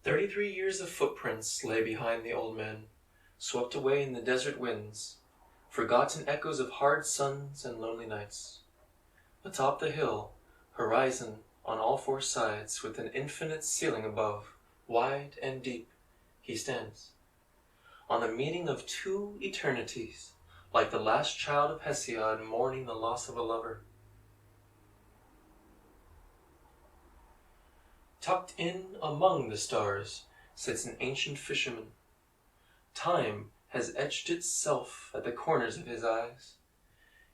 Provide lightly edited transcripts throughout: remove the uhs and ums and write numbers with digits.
33 years of footprints lay behind the old man, swept away in the desert winds, forgotten echoes of hard suns and lonely nights. Atop the hill, horizon on all four sides, with an infinite ceiling above, wide and deep, he stands. On the meeting of two eternities, like the last child of Hesiod mourning the loss of a lover. Tucked in among the stars sits an ancient fisherman. Time has etched itself at the corners of his eyes.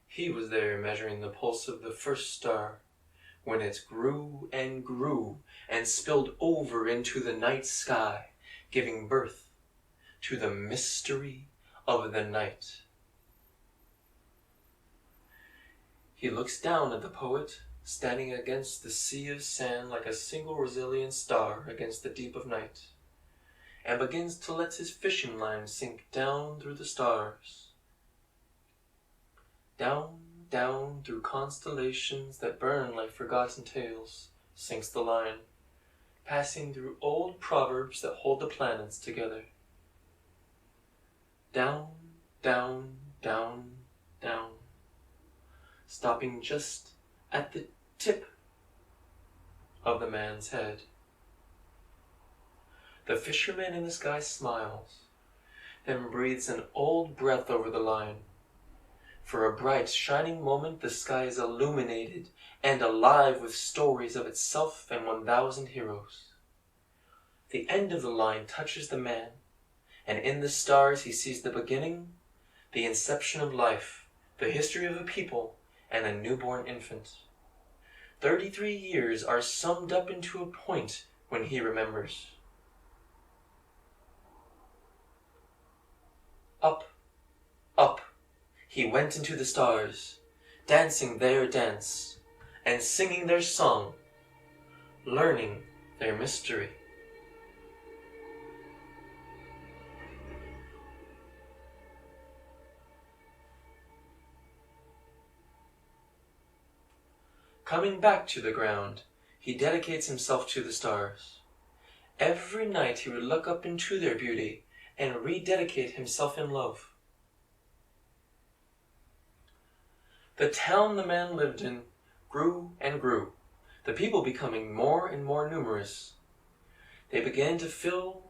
He was there measuring the pulse of the first star, when it grew and spilled over into the night sky, giving birth to the mystery of the night. He looks down at the poet, standing against the sea of sand like a single resilient star against the deep of night, and begins to let his fishing line sink down through the stars. Down, down through constellations that burn like forgotten tales, sinks the line, passing through old proverbs that hold the planets together. Down, down, down, down, stopping just at the tip of the man's head. The fisherman in the sky smiles, then breathes an old breath over the line. For a bright, shining moment, the sky is illuminated and alive with stories of itself and 1,000 heroes. The end of the line touches the man, and in the stars he sees the beginning, the inception of life, the history of a people, and a newborn infant. 33 years are summed up into a point when he remembers. Up, up, he went into the stars, dancing their dance, and singing their song, learning their mystery. Coming back to the ground, he dedicates himself to the stars. Every night he would look up into their beauty and rededicate himself in love. The town the man lived in grew and grew, the people becoming more and more numerous. They began to fill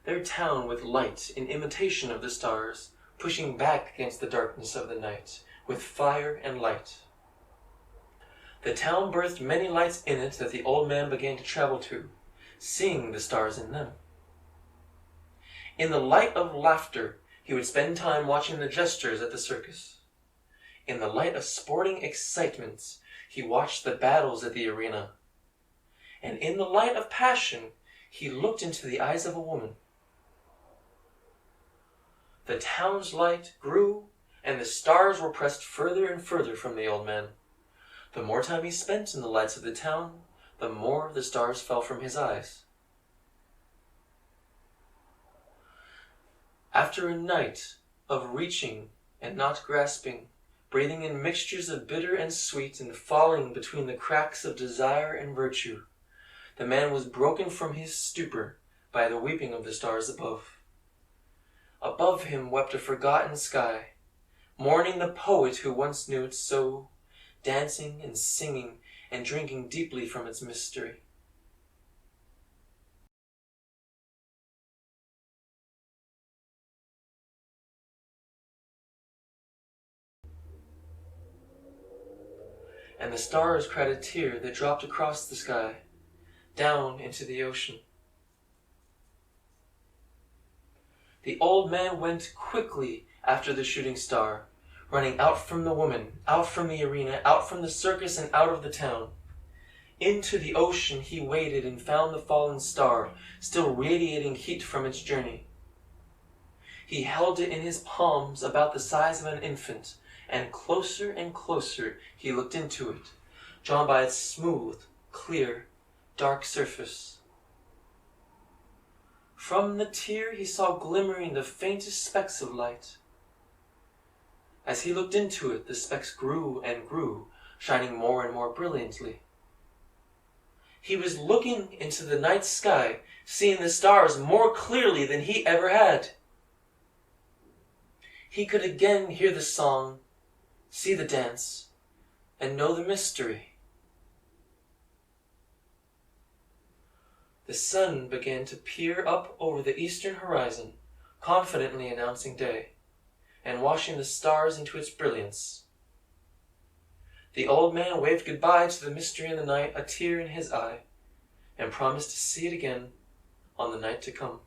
their town with light in imitation of the stars, pushing back against the darkness of the night with fire and light. The town birthed many lights in it that the old man began to travel to, seeing the stars in them. In the light of laughter, he would spend time watching the jesters at the circus. In the light of sporting excitements, he watched the battles at the arena. And in the light of passion, he looked into the eyes of a woman. The town's light grew, and the stars were pressed further and further from the old man. The more time he spent in the lights of the town, the more the stars fell from his eyes. After a night of reaching and not grasping, breathing in mixtures of bitter and sweet and falling between the cracks of desire and virtue, the man was broken from his stupor by the weeping of the stars above. Above him wept a forgotten sky, mourning the poet who once knew it so, dancing and singing and drinking deeply from its mystery. And the stars cried a tear that dropped across the sky, down into the ocean. The old man went quickly after the shooting star, running out from the woman, out from the arena, out from the circus, and out of the town. Into the ocean he waded and found the fallen star, still radiating heat from its journey. He held it in his palms about the size of an infant, and closer he looked into it, drawn by its smooth, clear, dark surface. From the tear he saw glimmering the faintest specks of light. As he looked into it, the specks grew and grew, shining more and more brilliantly. He was looking into the night sky, seeing the stars more clearly than he ever had. He could again hear the song, see the dance, and know the mystery. The sun began to peer up over the eastern horizon, confidently announcing day, and washing the stars into its brilliance. The old man waved goodbye to the mystery in the night, a tear in his eye, and promised to see it again on the night to come.